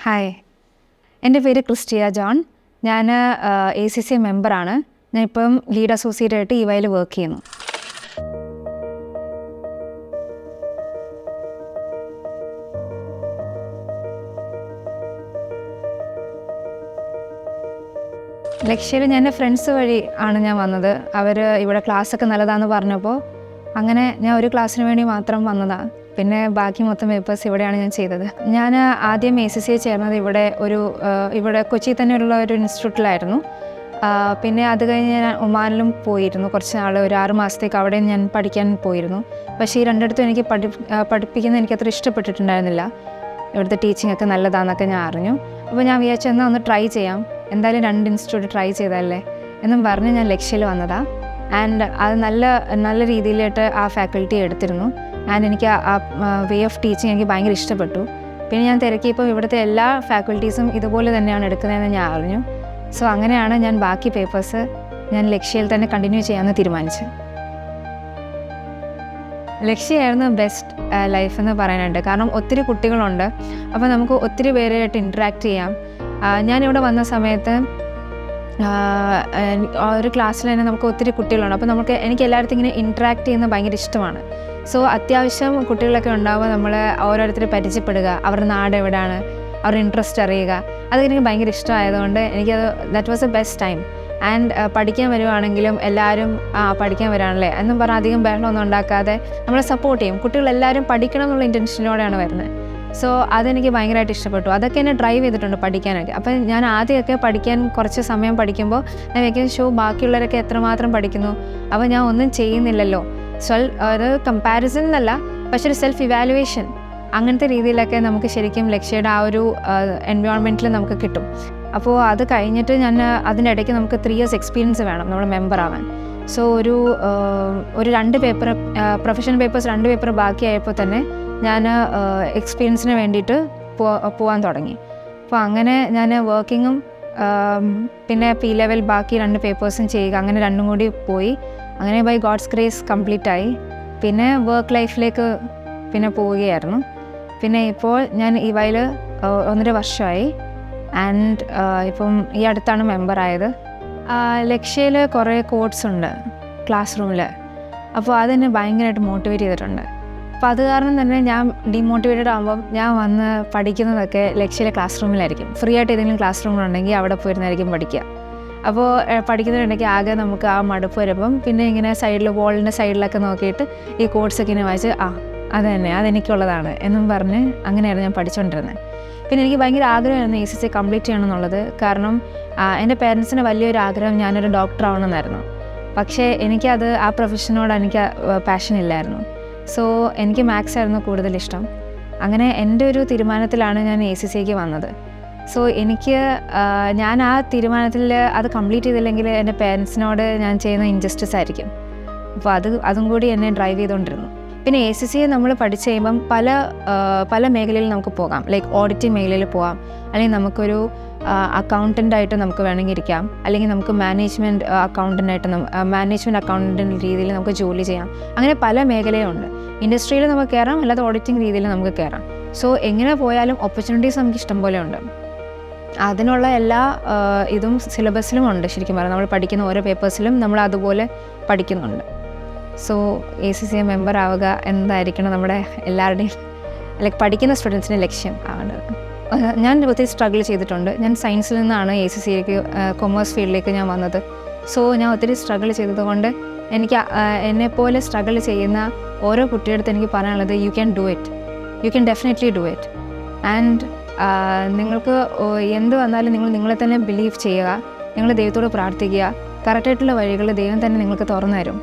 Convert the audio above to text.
Hi, എൻ്റെ പേര് Christia John. ഞാൻ ACCA മെമ്പറാണ്. ഞാനിപ്പം ലീഡ് അസോസിയേറ്റ് ആയിട്ട് EYയിൽ വർക്ക് ചെയ്യുന്നു. ലക്ഷ്യയിൽ ഞാൻ എൻ്റെ ഫ്രണ്ട്സ് വഴി ആണ് ഞാൻ വന്നത്. അവർ ഇവിടെ ക്ലാസ്സൊക്കെ നല്ലതാണെന്ന് പറഞ്ഞപ്പോൾ അങ്ങനെ ഞാൻ ഒരു ക്ലാസ്സിന് വേണ്ടി മാത്രം വന്നതാണ്. പിന്നെ ബാക്കി മൊത്തം പേപ്പേഴ്സ് ഇവിടെയാണ് ഞാൻ ചെയ്തത്. ഞാൻ ആദ്യം ACCA ചേർന്നത് ഇവിടെ കൊച്ചിയിൽ തന്നെയുള്ള ഒരു ഇൻസ്റ്റിറ്റ്യൂട്ടിലായിരുന്നു. പിന്നെ അത് കഴിഞ്ഞ് ഞാൻ ഒമാനിലും പോയിരുന്നു. കുറച്ച് നാൾ, ഒരു 6 മാസത്തേക്ക് അവിടെ ഞാൻ പഠിക്കാൻ പോയിരുന്നു. പക്ഷേ ഈ രണ്ടിടത്തും എനിക്ക് പഠിപ്പിക്കുന്നത് എനിക്കത്ര ഇഷ്ടപ്പെട്ടിട്ടുണ്ടായിരുന്നില്ല. ഇവിടുത്തെ ടീച്ചിങ് ഒക്കെ നല്ലതാണെന്നൊക്കെ ഞാൻ അറിഞ്ഞു. അപ്പോൾ ഞാൻ വിചാരിച്ചു എന്നാൽ ഒന്ന് ട്രൈ ചെയ്യാം, എന്തായാലും 2 ഇൻസ്റ്റിറ്റ്യൂട്ട് ട്രൈ ചെയ്തല്ലേ എന്നും പറഞ്ഞ് ഞാൻ ലക്ഷ്യയിൽ വന്നതാണ്. ആൻഡ് അത് നല്ല രീതിയിലായിട്ട് ആ ഫാക്കൽറ്റി എടുത്തിരുന്നു. ആൻഡ് എനിക്ക് ആ വേ ഓഫ് ടീച്ചിങ് എനിക്ക് ഭയങ്കര ഇഷ്ടപ്പെട്ടു. പിന്നെ ഞാൻ തിരക്കിയപ്പോൾ ഇവിടുത്തെ എല്ലാ ഫാക്കൽറ്റീസും ഇതുപോലെ തന്നെയാണ് എടുക്കുന്നതെന്ന് ഞാൻ അറിഞ്ഞു. സോ അങ്ങനെയാണ് ഞാൻ ബാക്കി പേപ്പേഴ്സ് ഞാൻ ലക്ഷ്യയിൽ തന്നെ കണ്ടിന്യൂ ചെയ്യാമെന്ന് തീരുമാനിച്ചത്. ലക്ഷ്യമായിരുന്നു ബെസ്റ്റ് ലൈഫ് എന്ന് പറയാനുണ്ട്. കാരണം ഒത്തിരി കുട്ടികളുണ്ട്, അപ്പോൾ നമുക്ക് ഒത്തിരി പേരായിട്ട് ഇൻറ്ററാക്ട് ചെയ്യാം. ഞാനിവിടെ വന്ന സമയത്ത് ഒരു ക്ലാസ്സിൽ തന്നെ നമുക്ക് ഒത്തിരി കുട്ടികളുണ്ട്. അപ്പോൾ എനിക്ക് എല്ലായിടത്തും ഇങ്ങനെ ഇൻറ്ററാക്ട് ചെയ്യുന്നത് ഭയങ്കര ഇഷ്ടമാണ്. സോ അത്യാവശ്യം കുട്ടികളൊക്കെ ഉണ്ടാവുമ്പോൾ നമ്മൾ ഓരോരുത്തരെ പരിചയപ്പെടുക, അവരുടെ നാട് എവിടെയാണ്, അവരുടെ ഇൻട്രസ്റ്റ് അറിയുക, അതൊക്കെ എനിക്ക് ഭയങ്കര ഇഷ്ടമായതുകൊണ്ട് that was a best time. And പഠിക്കാൻ വരുവാണെങ്കിലും എല്ലാവരും പഠിക്കാൻ വരാണല്ലേ എന്നും പറഞ്ഞാൽ അധികം ബഹളമൊന്നും ഉണ്ടാക്കാതെ നമ്മളെ സപ്പോർട്ട് ചെയ്യും. കുട്ടികളെല്ലാവരും പഠിക്കണം എന്നുള്ള ഇൻറ്റൻഷനോടെയാണ് വരുന്നത്. സോ അതെനിക്ക് ഭയങ്കരമായിട്ട് ഇഷ്ടപ്പെട്ടു. അതൊക്കെ എന്നെ ഡ്രൈവ് ചെയ്തിട്ടുണ്ട് പഠിക്കാനൊക്കെ. അപ്പം ഞാൻ ആദ്യമൊക്കെ പഠിക്കാൻ കുറച്ച് സമയം പഠിക്കുമ്പോൾ ഞാൻ വിചാരിക്കും ബാക്കിയുള്ളവരൊക്കെ എത്രമാത്രം പഠിക്കുന്നു, അപ്പോൾ ഞാൻ ഒന്നും ചെയ്യുന്നില്ലല്ലോ. ഒരു കമ്പാരിസൺ എന്നല്ല, പക്ഷെ ഒരു സെൽഫ് ഇവാലുവേഷൻ, അങ്ങനത്തെ രീതിയിലൊക്കെ നമുക്ക് ശരിക്കും ലക്ഷ്യയുടെ ആ ഒരു എൻവയോൺമെൻറ്റിൽ നമുക്ക് കിട്ടും. അപ്പോൾ അത് കഴിഞ്ഞിട്ട് അതിൻ്റെ ഇടയ്ക്ക് നമുക്ക് 3 years എക്സ്പീരിയൻസ് വേണം നമ്മൾ മെമ്പറാവാൻ. സോ ഒരു 2 പേപ്പർ, പ്രൊഫഷണൽ പേപ്പേഴ്സ് 2 പേപ്പർ ബാക്കിയായപ്പോൾ തന്നെ ഞാൻ എക്സ്പീരിയൻസിന് വേണ്ടിയിട്ട് പോകാൻ തുടങ്ങി. അപ്പോൾ അങ്ങനെ ഞാൻ വർക്കിങ്ങും പിന്നെ P-level ബാക്കി 2 പേപ്പേഴ്സും ചെയ്യുക, അങ്ങനെ 2 കൂടി പോയി. അങ്ങനെ ബൈ ഗോഡ്സ് ഗ്രേസ് കംപ്ലീറ്റ് ആയി. പിന്നെ വർക്ക് ലൈഫിലേക്ക് പിന്നെ പോവുകയായിരുന്നു. പിന്നെ ഇപ്പോൾ ഞാൻ EYയിൽ 1.5 വർഷമായി. ആൻഡ് ഇപ്പം ഈ അടുത്താണ് മെമ്പറായത്. ലക്ഷ്യയിൽ കുറേ കോഡ്സ് ഉണ്ട് ക്ലാസ് റൂമിൽ. അപ്പോൾ അതെന്നെ ഭയങ്കരമായിട്ട് മോട്ടിവേറ്റ് ചെയ്തിട്ടുണ്ട്. അപ്പോൾ അത് കാരണം തന്നെ ഞാൻ ഡീമോട്ടിവേറ്റഡ് ആകുമ്പം ഞാൻ വന്ന് പഠിക്കുന്നതൊക്കെ ലക്ഷ്യയിലെ ക്ലാസ് റൂമിലായിരിക്കും. ഫ്രീ ആയിട്ട് ഏതെങ്കിലും ക്ലാസ് റൂമിലുണ്ടെങ്കിൽ അവിടെ പോയിരുന്നായിരിക്കും പഠിക്കുക. അപ്പോൾ പഠിക്കുന്നുണ്ടെങ്കിൽ ആകെ നമുക്ക് ആ മടുപ്പ് വരുമ്പം പിന്നെ ഇങ്ങനെ വാളിൻ്റെ സൈഡിലൊക്കെ നോക്കിയിട്ട് ഈ കോഡ്സൊക്കെ ഇങ്ങനെ വായിച്ച് അത് തന്നെ അതെനിക്കുള്ളതാണ് എന്നും പറഞ്ഞ് അങ്ങനെയായിരുന്നു ഞാൻ പഠിച്ചുകൊണ്ടിരുന്നത്. പിന്നെ എനിക്ക് ഭയങ്കര ആഗ്രഹമായിരുന്നു ACCA കംപ്ലീറ്റ് ചെയ്യണം എന്നുള്ളത്. കാരണം എൻ്റെ പേരൻസിന് വലിയൊരു ആഗ്രഹം ഞാനൊരു ഡോക്ടർ ആവണമെന്നായിരുന്നു. പക്ഷേ ആ പ്രൊഫഷനോട് എനിക്ക് പാഷൻ ഇല്ലായിരുന്നു. സോ എനിക്ക് മാത്സ് ആയിരുന്നു കൂടുതൽ ഇഷ്ടം. അങ്ങനെ എൻ്റെ ഒരു തീരുമാനത്തിലാണ് ഞാൻ ACCAക്ക് വന്നത്. സോ ഞാൻ ആ തീരുമാനത്തിൽ അത് കംപ്ലീറ്റ് ചെയ്തില്ലെങ്കിൽ എൻ്റെ പേരൻസിനോട് ഞാൻ ചെയ്യുന്ന ഇൻജസ്റ്റിസ് ആയിരിക്കും. അപ്പോൾ അതും കൂടി എന്നെ ഡ്രൈവ് ചെയ്തുകൊണ്ടിരുന്നു. പിന്നെ ACCA നമ്മൾ പഠിച്ചു കഴിയുമ്പം പല മേഖലയിൽ നമുക്ക് പോകാം. ലൈക്ക് ഓഡിറ്റിംഗ് മേഖലയിൽ പോകാം, അല്ലെങ്കിൽ നമുക്കൊരു അക്കൗണ്ടൻ്റായിട്ട് നമുക്ക് വേണമെങ്കിൽ ഇരിക്കാം, അല്ലെങ്കിൽ നമുക്ക് മാനേജ്മെൻറ്റ് അക്കൗണ്ടൻ്റ് രീതിയിൽ നമുക്ക് ജോലി ചെയ്യാം. അങ്ങനെ പല മേഖലയുണ്ട്. ഇൻഡസ്ട്രിയിൽ നമുക്ക് കയറാം, അല്ലാതെ ഓഡിറ്റിംഗ് രീതിയിൽ നമുക്ക് കയറാം. സോ എങ്ങനെ പോയാലും ഓപ്പർച്യൂണിറ്റീസ് നമുക്ക് ഇഷ്ടം പോലെ ഉണ്ട്. അതിനുള്ള എല്ലാ ഇതും സിലബസിലും ഉണ്ട്. ശരിക്കും പറയാം, നമ്മൾ പഠിക്കുന്ന ഓരോ പേപ്പേഴ്സിലും നമ്മൾ അതുപോലെ പഠിക്കുന്നുണ്ട്. സോ ACCA മെമ്പർ ആവുക എന്നതായിരിക്കണം നമ്മുടെ എല്ലാവരുടെയും പഠിക്കുന്ന സ്റ്റുഡൻസിൻ്റെ ലക്ഷ്യം ആവേണ്ടത്. ഞാൻ ഒത്തിരി സ്ട്രഗിൾ ചെയ്തിട്ടുണ്ട്. ഞാൻ സയൻസിൽ നിന്നാണ് ACCAക്ക് കൊമേഴ്സ് ഫീൽഡിലേക്ക് ഞാൻ വന്നത്. സോ ഞാൻ ഒത്തിരി സ്ട്രഗിൾ ചെയ്തതുകൊണ്ട് എന്നെപ്പോലെ സ്ട്രഗിൾ ചെയ്യുന്ന ഓരോ കുട്ടിയുടെ അടുത്ത് എനിക്ക് പറയാനുള്ളത് you can do it, you can definitely do it. And നിങ്ങൾക്ക് എന്ത് വന്നാലും നിങ്ങൾ നിങ്ങളെ തന്നെ ബിലീവ് ചെയ്യുക, നിങ്ങൾ ദൈവത്തോട് പ്രാർത്ഥിക്കുക. കറക്റ്റായിട്ടുള്ള വഴികൾ ദൈവം തന്നെ നിങ്ങൾക്ക് തുറന്നു തരും.